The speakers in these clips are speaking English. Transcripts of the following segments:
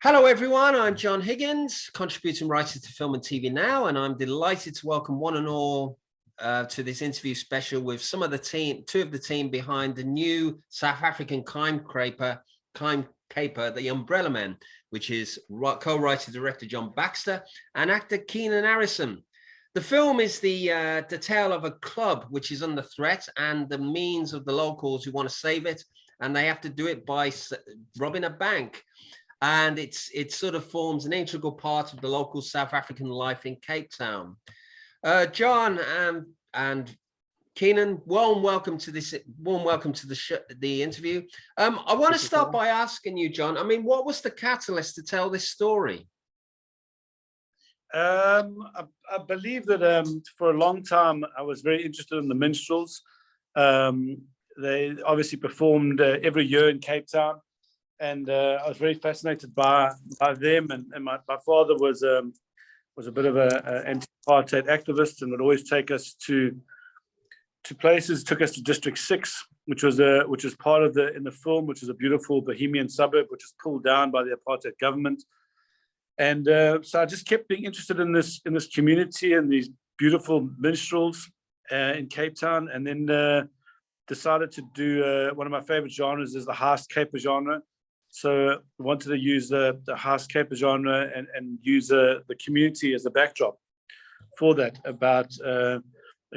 Hello, everyone. I'm John Higgins, contributing writer to Film and TV Now, and I'm delighted to welcome one and all to this interview special with two of the team behind the new South African crime caper, The Umbrella Men, which is co-writer director John Baxter and actor Keenan Arrison. The film is the tale of a club which is under threat and the means of the locals who want to save it, and they have to do it by robbing a bank. And it sort of forms an integral part of the local South African life in Cape Town. John and Keenan, warm welcome to the interview. I want to start by asking you, John. I mean, what was the catalyst to tell this story? I believe that for a long time I was very interested in the minstrels. They obviously performed every year in Cape Town. And I was very fascinated by them. And my father was a bit of an anti-apartheid activist and would always take us to places. Took us to District 6, which was part of in the film, which is a beautiful bohemian suburb, which was pulled down by the apartheid government. And so I just kept being interested in this community and these beautiful minstrels in Cape Town. And then decided to do one of my favorite genres is the heist caper genre. So I wanted to use the heist caper genre and use the community as the backdrop for that, about a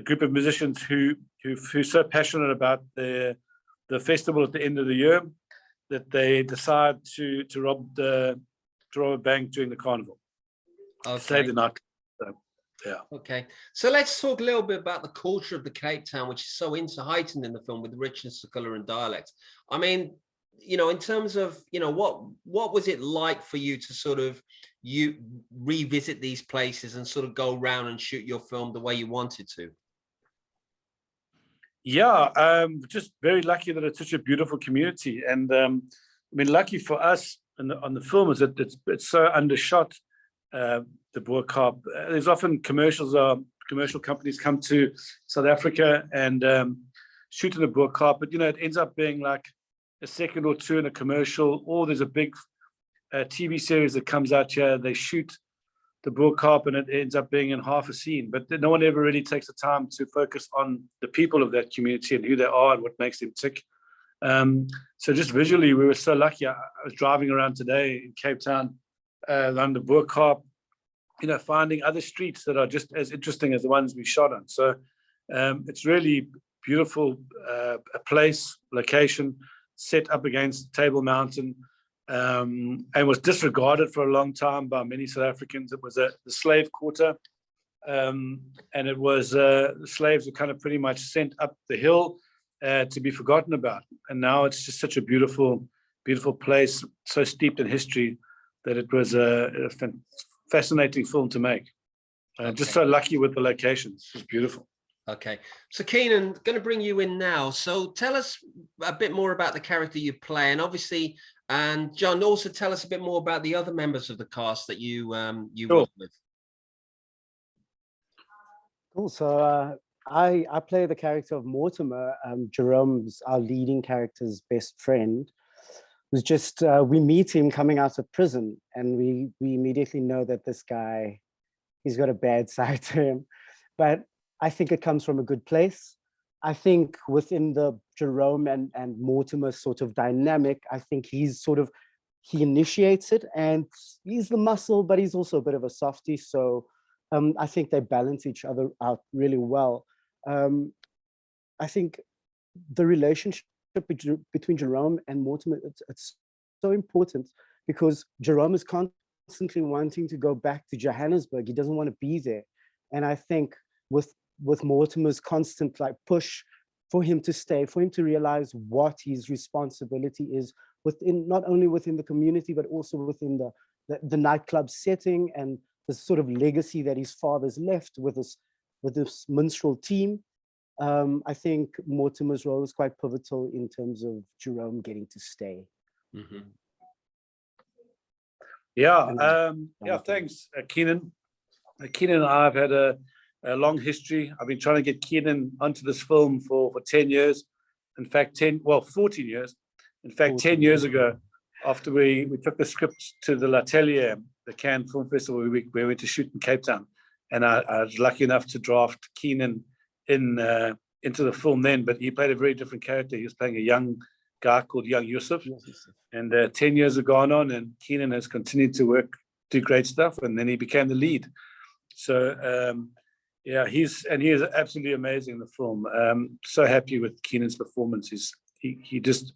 group of musicians who are so passionate about the festival at the end of the year that they decide to rob a bank during the carnival. Okay. Save the night. So, yeah. Okay. So let's talk a little bit about the culture of the Cape Town, which is so heightened in the film with the richness of color and dialect. I mean, in terms of, what was it like for you to sort of revisit these places and sort of go around and shoot your film the way you wanted to? Yeah, just very lucky that it's such a beautiful community. And I mean, lucky for us on the film is that it's so undershot, the Boer Kaap. There's often commercial companies come to South Africa and shoot in the Boer Kaap, but it ends up being like a second or two in a commercial, or there's a big TV series that comes out here. They shoot the Boer Kaap and it ends up being in half a scene, but no one ever really takes the time to focus on the people of that community and who they are and what makes them tick. So just visually, we were so lucky. I was driving around today in Cape Town, around the Boer Kaap, finding other streets that are just as interesting as the ones we shot on. So it's really beautiful, a place, location, set up against Table Mountain, and was disregarded for a long time by many South Africans. It was the slave quarter, and it was the slaves were kind of pretty much sent up the hill to be forgotten about. And now it's just such a beautiful, beautiful place, so steeped in history that it was a fascinating film to make. Okay. Just so lucky with the locations. It's beautiful. Okay, so Keenan, going to bring you in now. So tell us a bit more about the character you play, and John, also tell us a bit more about the other members of the cast that you Sure. work with. Cool. So I play the character of Mortimer. Jerome's our leading character's best friend. Who's just we meet him coming out of prison, and we immediately know that this guy, he's got a bad side to him, but I think it comes from a good place. I think within the Jerome and Mortimer sort of dynamic, I think he initiates it, and he's the muscle, but he's also a bit of a softie. So I think they balance each other out really well. I think the relationship between Jerome and Mortimer, it's so important because Jerome is constantly wanting to go back to Johannesburg. He doesn't want to be there. And I think with Mortimer's constant push for him to stay, for him to realize what his responsibility is not only within the community, but also within the nightclub setting and the sort of legacy that his father's left with this minstrel team. I think Mortimer's role is quite pivotal in terms of Jerome getting to stay. Mm-hmm. Yeah, thanks, Keenan. Keenan and I have had a long history. I've been trying to get Keenan onto this film for 10 years. In fact, 14 years. In fact, 10 years ago, after we took the script to the L'Atelier, the Cannes Film Festival, we went to shoot in Cape Town, and I was lucky enough to draft Keenan into the film then, but he played a very different character. He was playing a young guy called Young Yusuf, and 10 years have gone on, and Keenan has continued to do great stuff, and then he became the lead. So yeah, he is absolutely amazing in the film. So happy with Keenan's performance. He just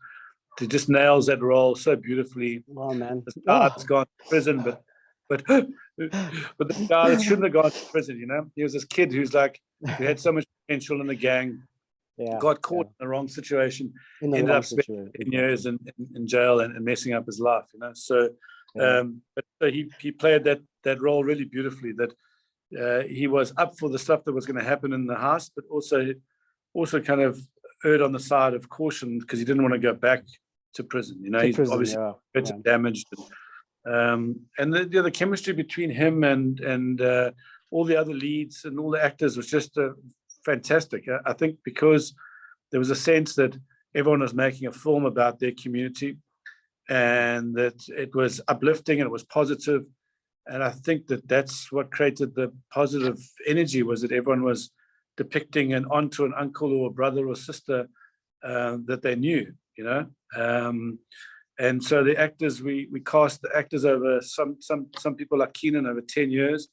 nails that role so beautifully. Oh man, the guy that's gone to prison, but the guy that shouldn't have gone to prison, you know, he was this kid who had so much potential in the gang, got caught in the wrong situation, ended up spending 10 years in jail and messing up his life, you know. So, but he played that role really beautifully. That he was up for the stuff that was going to happen in the house, but also kind of erred on the side of caution because he didn't want to go back to prison. You know, he's obviously damaged. And the chemistry between him and all the other leads and all the actors was just fantastic. I think because there was a sense that everyone was making a film about their community and that it was uplifting and it was positive. And I think that's what created the positive energy, was that everyone was depicting an aunt or an uncle or a brother or sister that they knew, you know. And so the actors, we cast the actors over some people like Keenan over 10 years.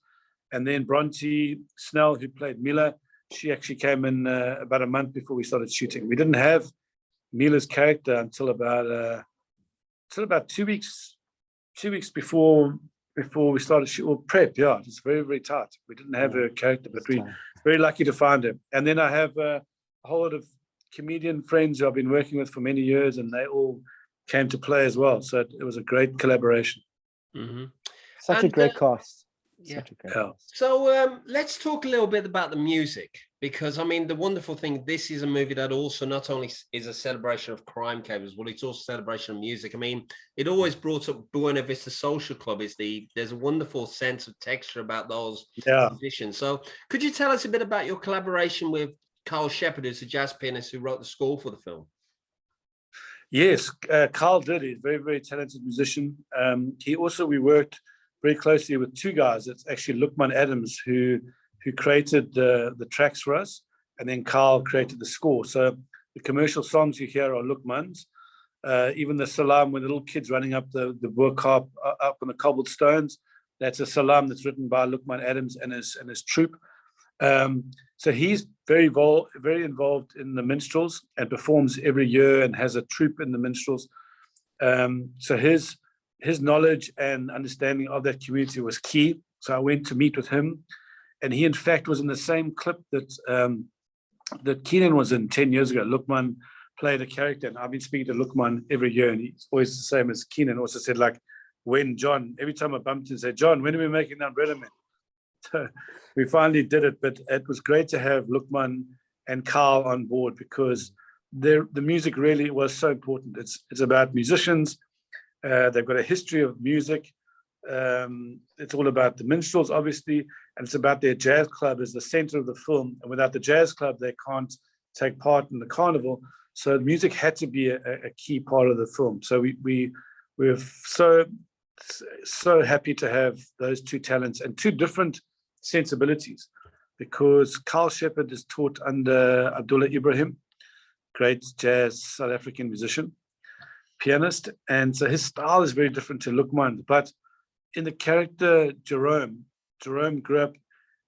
And then Bronte Snell, who played Mila, she actually came in about a month before we started shooting. We didn't have Mila's character until about 2 weeks before we started shooting, or prep. Yeah, it's very, very tight. We didn't have her character, but we're very lucky to find her. And then I have a whole lot of comedian friends who I've been working with for many years, and they all came to play as well. So it was a great collaboration. Mm-hmm. Such a great cast. Yeah. Cast. So let's talk a little bit about the music, because I mean, the wonderful thing, this is a movie that also not only is a celebration of crime cables, but it's also a celebration of music. I mean, it always brought up Buena Vista Social Club. There's a wonderful sense of texture about those musicians. So could you tell us a bit about your collaboration with Carl Shepard, who's a jazz pianist who wrote the score for the film? Yes, Carl did. He's a very, very talented musician. We worked very closely with two guys. It's actually Lukman Adams who created the tracks for us, and then Carl created the score. So the commercial songs you hear are Lukman's. Even the salam, when the little kids running up the Burkhardt up on the cobbled stones, that's a salam that's written by Lukman Adams and his troupe. So he's very involved in the minstrels and performs every year and has a troupe in the minstrels. So his knowledge and understanding of that community was key. So I went to meet with him, and he in fact was in the same clip that Keenan was in 10 years ago. Lukman played a character, and I've been speaking to Lukman every year, and he's always the same as Keenan. Also said, like, every time I bumped him, said, John, when are we making the Umbrella Man? So we finally did it, but it was great to have Lukman and Carl on board, because the music really was so important. It's about musicians. They've got a history of music. It's all about the minstrels, obviously, and it's about their jazz club as the center of the film. And without the jazz club, they can't take part in the carnival. So music had to be a key part of the film. So we're so happy to have those two talents and two different sensibilities, because Carl Shepard is taught under Abdullah Ibrahim, great jazz South African musician, pianist, and so his style is very different to Lukman. But in the character Jerome grew up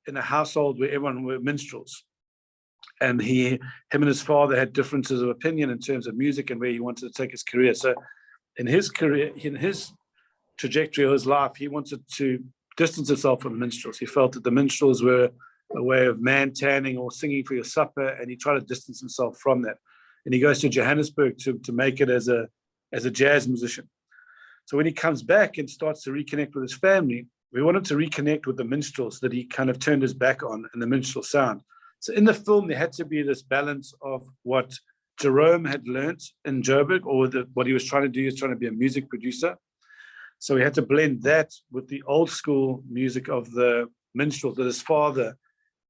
in a household where everyone were minstrels, and him and his father had differences of opinion in terms of music and where he wanted to take his career. So in his career, in his trajectory of his life, he wanted to distance himself from the minstrels. He felt that the minstrels were a way of man tanning or singing for your supper, and he tried to distance himself from that. And he goes to Johannesburg to make it as a jazz musician. So when he comes back and starts to reconnect with his family, we wanted to reconnect with the minstrels that he kind of turned his back on and the minstrel sound. So in the film, there had to be this balance of what Jerome had learned in Joburg, or what he was trying to do. He was trying to be a music producer. So we had to blend that with the old school music of the minstrels that his father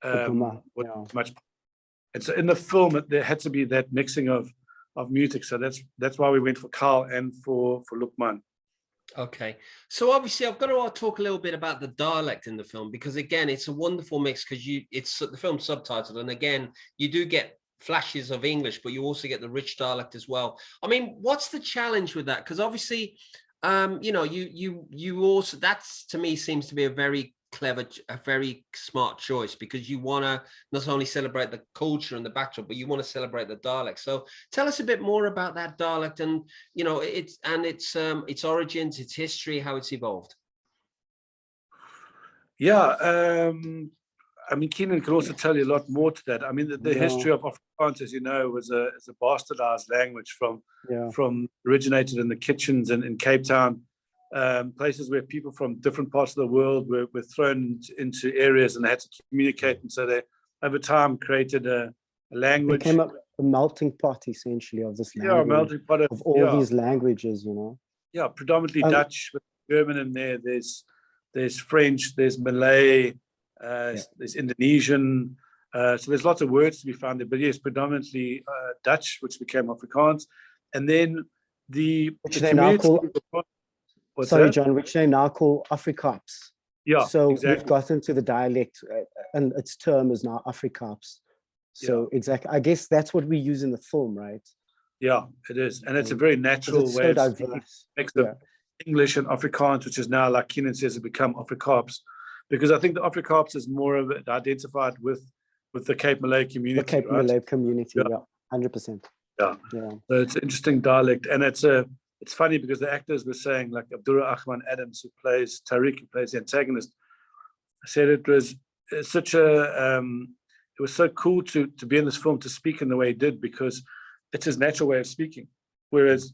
much. And so in the film, there had to be that mixing of music. So that's why we went for Carl and for Lukman. Okay, so obviously I've got to talk a little bit about the dialect in the film, because again, it's a wonderful mix, because it's the film's subtitled, and again, you do get flashes of English, but you also get the rich dialect as well. I mean, what's the challenge with that? Because obviously, you also, that's, to me, seems to be a very clever, a very smart choice, because you want to not only celebrate the culture and the backdrop, but you want to celebrate the dialect. So tell us a bit more about that dialect, and its origins, its history, how it's evolved. Yeah, I mean, Keenan can also tell you a lot more to that. I mean, the history of Afrikaans, as you know, is a bastardized language from originated in the kitchens in Cape Town, places where people from different parts of the world were thrown into areas and they had to communicate. And so they, over time, created a language. It became a melting pot, essentially, of this language. Yeah, a melting pot of all these languages, you know. Yeah, predominantly Dutch, with German in there. There's French, there's Malay, there's Indonesian. So there's lots of words to be found there. But yes, predominantly Dutch, which became Afrikaans. And then which they now call, John, which they now call Afrikaans. Yeah, so exactly. We've gotten to the dialect, and its term is now Afrikaans. So exactly, I guess that's what we use in the film, right? Yeah, it is, and it's a very natural way of speaking. Mix of English and Afrikaans, which is now, like Keenan says, it become Afrikaans, because I think the Afrikaans is more of it identified with the Cape Malay community. The Cape Malay community, 100%. Yeah. So it's an interesting dialect, and it's funny because the actors were saying, like Abdullah Ahman Adams, who plays Tariq, who plays the antagonist, said it was such a it was so cool to be in this film, to speak in the way he did, because it's his natural way of speaking. Whereas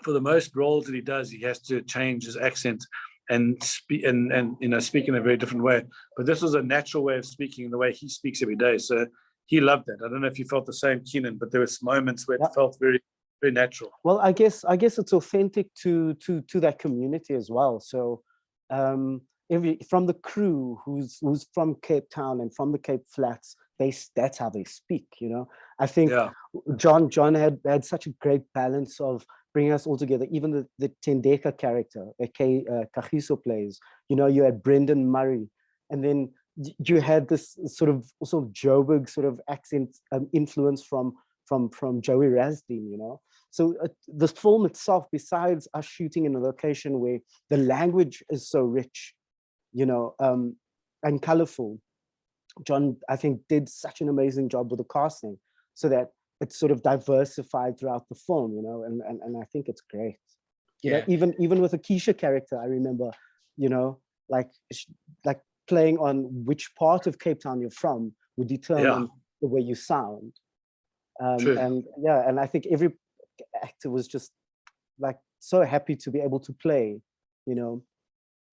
for the most roles that he does, he has to change his accent and speak and speak in a very different way. But this was a natural way of speaking, the way he speaks every day. So he loved it. I don't know if you felt the same, Keenan, but there was moments where it felt very, very natural. Well, I guess it's authentic to that community as well. So from the crew who's from Cape Town and from the Cape Flats, that's how they speak, you know. I think John had such a great balance of bringing us all together. Even the Tendeka character that Kagiso plays, you know, you had Brendan Murray, and then you had this sort of Joburg sort of accent influence from Joey Rasdeen, you know. So the film itself, besides us shooting in a location where the language is so rich, you know, and colorful, John, I think, did such an amazing job with the casting, so that it's sort of diversified throughout the film, you know, and I think it's great. You know, even with the Keisha character, I remember, you know, like playing on which part of Cape Town you're from would determine the way you sound. And I think every actor was just like so happy to be able to play, you know,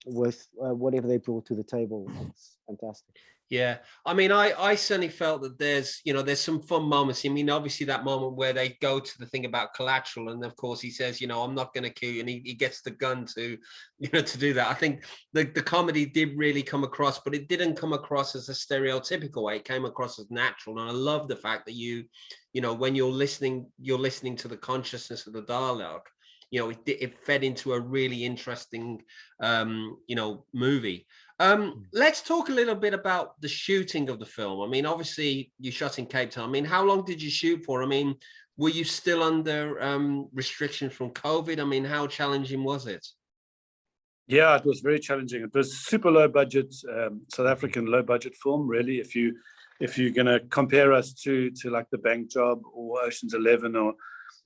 with whatever they brought to the table. It's fantastic. Yeah, I mean, I certainly felt that there's some fun moments. I mean, obviously that moment where they go to the thing about collateral, and of course he says, you know, I'm not going to kill you, and he gets the gun to do that. I think the comedy did really come across, but it didn't come across as a stereotypical way. It came across as natural, and I love the fact that you know, when you're listening to the consciousness of the dialogue. You know, it fed into a really interesting, movie. Let's talk a little bit about the shooting of the film. I mean, obviously you shot in Cape Town. I mean, how long did you shoot for? I mean, were you still under restrictions from COVID? I mean, how challenging was it? Yeah, it was very challenging. It was super low budget, South African low budget film, really. If you're going to compare us to like The Bank Job or Ocean's 11 or,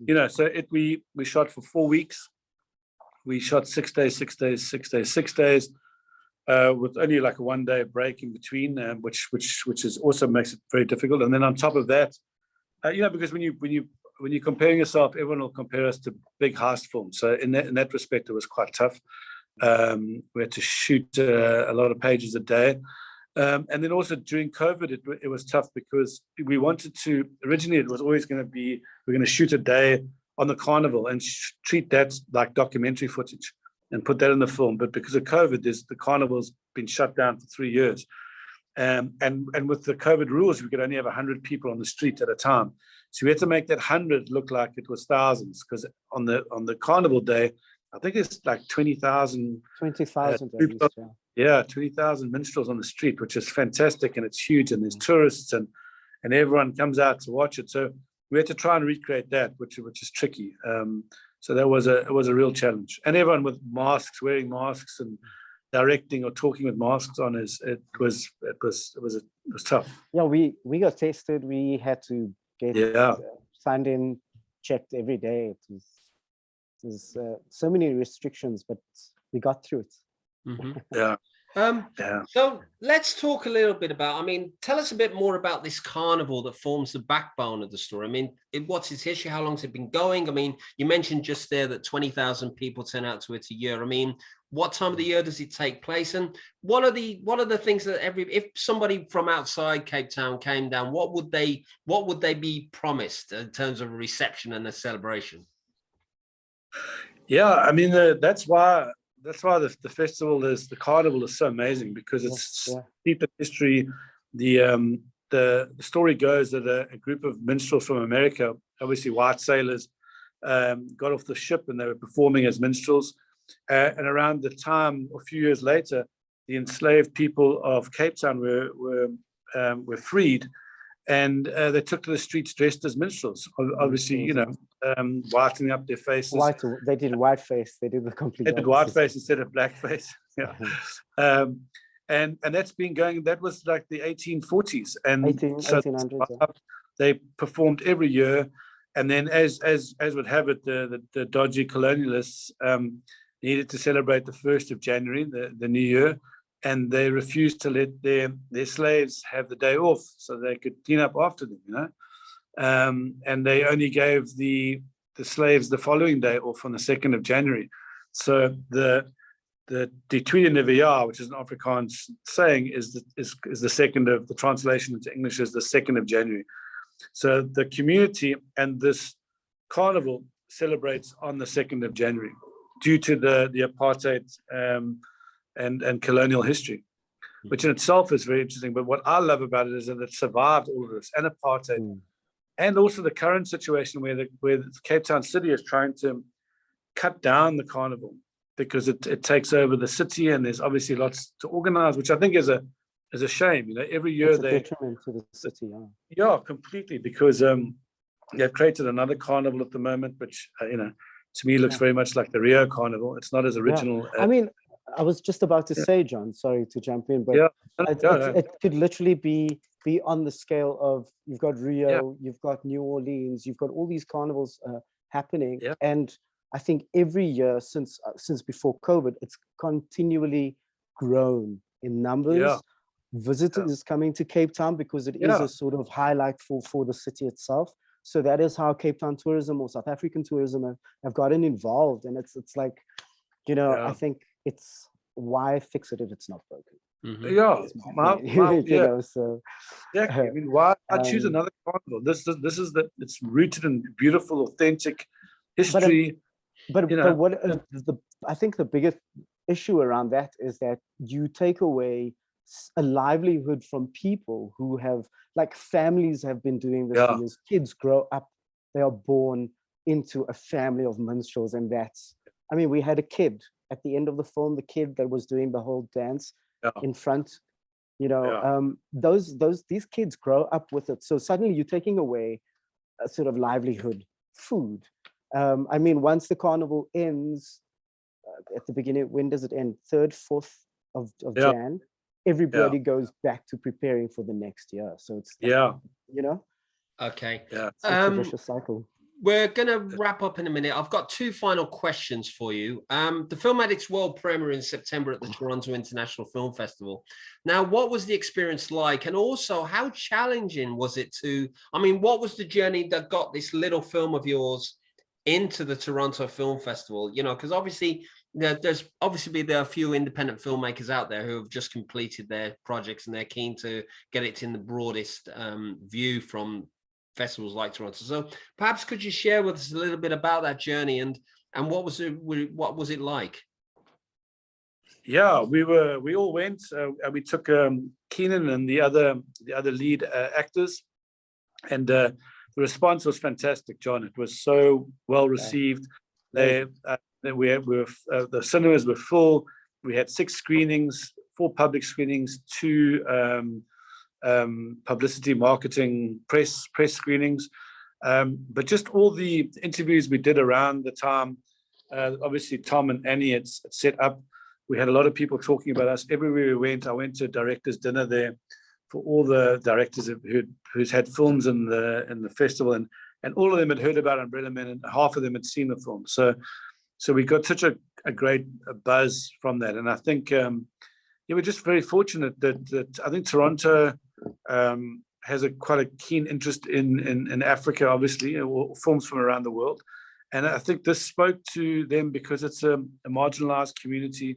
you know, so we shot for 4 weeks. We shot 6 days, 6 days, 6 days, 6 days, with only like a 1 day break in between, which is also makes it very difficult. And then on top of that, you know, because when you're comparing yourself, everyone will compare us to big heist films. So in that respect, it was quite tough. We had to shoot a lot of pages a day. And then also during COVID, it was tough because we wanted to, originally it was always going to be, we're going to shoot a day on the carnival and treat that like documentary footage and put that in the film. But because of COVID, the carnival's been shut down for 3 years. And with the COVID rules, we could only have 100 people on the street at a time. So we had to make that 100 look like it was thousands, because on the carnival day, I think it's like 20,000. 20,000 at least, yeah. Yeah, 20,000 minstrels on the street, which is fantastic, and it's huge, and there's tourists and everyone comes out to watch it. So we had to try and recreate that, which is tricky. So that was it was a real challenge, and everyone with masks, wearing masks, and directing or talking with masks on it was tough. Yeah, we got tested. We had to get signed in, checked every day. It was so many restrictions, but we got through it. Yeah. So let's talk a little bit about, tell us a bit more about this carnival that forms the backbone of the story. What's its history? How long has it been going? You mentioned just there that 20,000 people turn out to it a year. What time of the year does it take place? And what are the things that if somebody from outside Cape Town came down, what would they be promised in terms of a reception and a celebration? Yeah, that's why the festival the carnival is so amazing, because it's deep in history. The story goes that a group of minstrels from America, obviously white sailors, got off the ship and they were performing as minstrels. And around the time, a few years later, the enslaved people of Cape Town were freed, and they took to the streets dressed as minstrels. Obviously, whitening up their faces. They did whiteface. They did the complete. They did whiteface instead of blackface. Yeah. And that's been going. That was like the 1840s, and 1800s. Yeah. They performed every year, and then as would have it, the dodgy colonialists needed to celebrate the 1st of January, the new year, and they refused to let their slaves have the day off so they could clean up after them, and they only gave the slaves the following day off on the 2nd of January. So the tweede nuwe jaar, which is an Afrikaans saying, is the second of the translation into English is the 2nd of January. So the community and this carnival celebrates on the 2nd of January due to the apartheid and colonial history, which in itself is very interesting. But what I love about it is that it survived all of this, and apartheid, and also the current situation where the Cape Town city is trying to cut down the carnival because it takes over the city, and there's obviously lots to organize, which I think is a shame. Every year it's a detriment to the city. Yeah, completely, because they've created another carnival at the moment, which to me looks very much like the Rio Carnival. It's not as original. I was just about to say, John, sorry to jump in, but it could literally be on the scale of, you've got Rio, you've got New Orleans, you've got all these carnivals happening. Yeah. And I think every year since before COVID, it's continually grown in numbers. Yeah. Visitors coming to Cape Town because it is a sort of highlight for the city itself. So that is how Cape Town tourism or South African tourism have gotten involved. And it's like, I think it's, why fix it if it's not broken? Mm-hmm. So exactly. Why I choose another carnival? This is it's rooted in beautiful, authentic history. But what I think the biggest issue around that is that you take away a livelihood from people who have, like, families have been doing this for years. Kids grow up, they are born into a family of minstrels, and we had a kid at the end of the film, the kid that was doing the whole dance in front, these kids grow up with it. So suddenly you're taking away a sort of livelihood, food. Once the carnival ends at the beginning, when does it end? 3rd, 4th of Jan. Everybody goes back to preparing for the next year. So it's Okay. Yeah. It's a vicious cycle. We're going to wrap up in a minute. I've got 2 final questions for you. The film had its world premiere in September at the Toronto International Film Festival. Now, what was the experience like? And also, how challenging was it what was the journey that got this little film of yours into the Toronto Film Festival? Because obviously, there are a few independent filmmakers out there who have just completed their projects and they're keen to get it in the broadest view from festivals like Toronto. So perhaps could you share with us a little bit about that journey and what was it like? Yeah, we all went. We took Keenan and the other lead actors, and the response was fantastic, John. It was so well received. They The cinemas were full. We had 6 screenings, 4 public screenings, 2 publicity, marketing, press screenings. But just all the interviews we did around the time, obviously Tom and Annie had set up. We had a lot of people talking about us everywhere we went. I went to a director's dinner there for all the directors who's had films in the festival, and all of them had heard about Umbrella Men, and half of them had seen the film. So we got such a great buzz from that, and I think we're just very fortunate that I think Toronto has quite a keen interest in Africa, obviously, films from around the world. And I think this spoke to them because it's a marginalized community,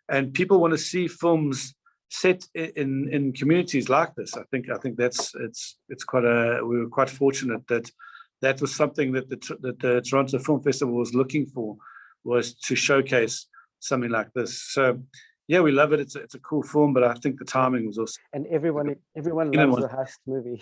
and people want to see films set in communities like this. I think that's we were quite fortunate that was something that the Toronto Film Festival was looking for, was to showcase something like this. So yeah, we love it. It's a cool film, but I think the timing was also. And everyone loves a heist movie.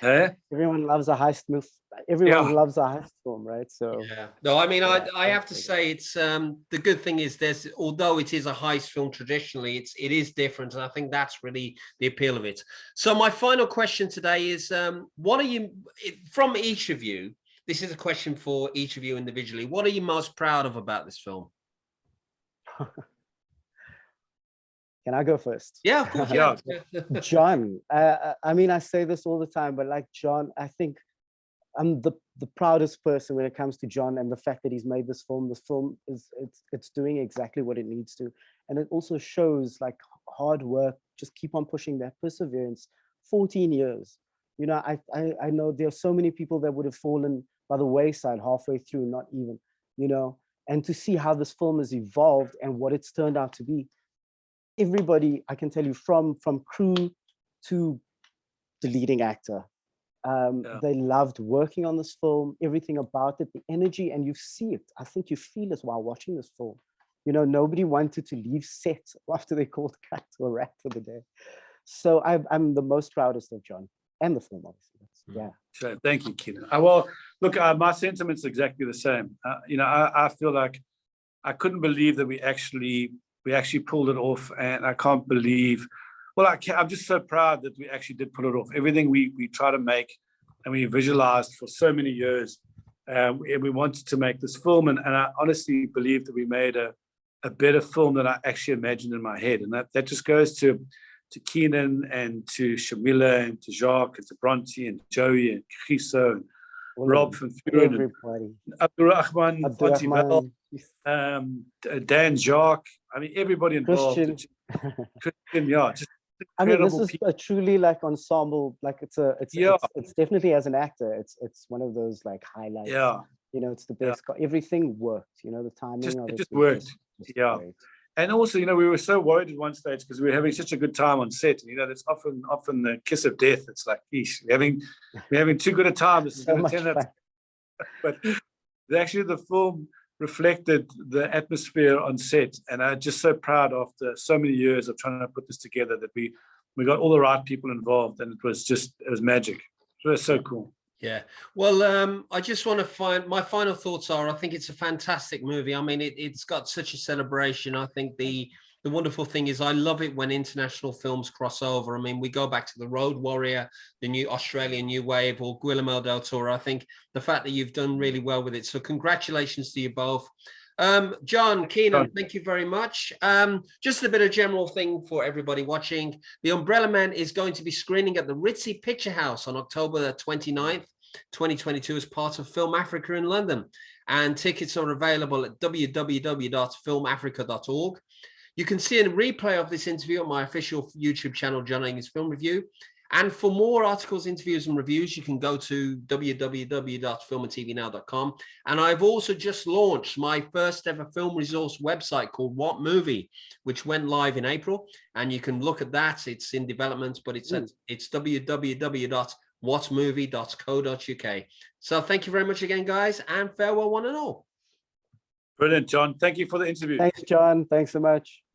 Everyone loves a heist movie. Everyone loves a heist film, right? So yeah. No, I mean, I have to say, it's the good thing is although it is a heist film traditionally, it is different, and I think that's really the appeal of it. So my final question today is, what are you, from each of you? This is a question for each of you individually. What are you most proud of about this film? Can I go first? Yeah, of course. Yeah. John, I mean, I say this all the time, but like John, I think I'm the proudest person when it comes to John, and the fact that he's made this film. This film it's doing exactly what it needs to. And it also shows like hard work, just keep on pushing that perseverance. 14 years. You know, I know there are so many people that would have fallen by the wayside halfway through, not even, you know, and to see how this film has evolved and what it's turned out to be. Everybody, I can tell you, from crew to the leading actor, they loved working on this film, everything about it, the energy, and you see it. I think you feel it while watching this film. You know, nobody wanted to leave set after they called cut or wrap for the day. So I'm the most proudest of John and the film, obviously. Yeah. Sure. Thank you, Keenan. Well, look, my sentiment's exactly the same. You know, I feel like I couldn't believe that we actually pulled it off, and I can't believe. Well, I'm just so proud that we actually did pull it off. Everything we try to make and we visualized for so many years, we wanted to make this film, and I honestly believe that we made a better film than I actually imagined in my head, and that just goes to Keenan and to Shamila and to Jacques and to Bronte and Joey and Chiso and Rob from Furen and Abdurrahman, Dan, Jacques. I mean, everybody involved. Christian, yeah. Just I mean, this is a truly like ensemble. Like it's definitely, as an actor, it's one of those like highlights. Yeah. You know, it's the best. Yeah. Everything worked. You know, the timing of it just worked. Yeah. Great. And also, you know, we were so worried at one stage because we were having such a good time on set. You know, that's often the kiss of death. It's like, geez, we're having too good a time. This is going to turn out. But actually, the film reflected the atmosphere on set, and I'm just so proud after so many years of trying to put this together that we got all the right people involved, and it was magic. It was so cool. Yeah. Well, I just want to find my final thoughts are, I think it's a fantastic movie. I mean, it's got such a celebration. I think the wonderful thing is I love it when international films cross over. I mean, we go back to The Road Warrior, the new Australian New Wave, or Guillermo del Toro. I think the fact that you've done really well with it. So congratulations to you both. John, Keenan, thank you very much. Just a bit of general thing for everybody watching. The Umbrella Man is going to be screening at the Ritzy Picture House on October the 29th, 2022 as part of Film Africa in London. And tickets are available at www.filmafrica.org. You can see a replay of this interview on my official YouTube channel, John Higgins Film Review. And for more articles, interviews, and reviews, you can go to www.filmandtvnow.com. And I've also just launched my first ever film resource website called What Movie, which went live in April. And you can look at that. It's in development, but it's www.whatmovie.co.uk. So thank you very much again, guys, and farewell one and all. Brilliant, John. Thank you for the interview. Thanks, John. Thanks so much.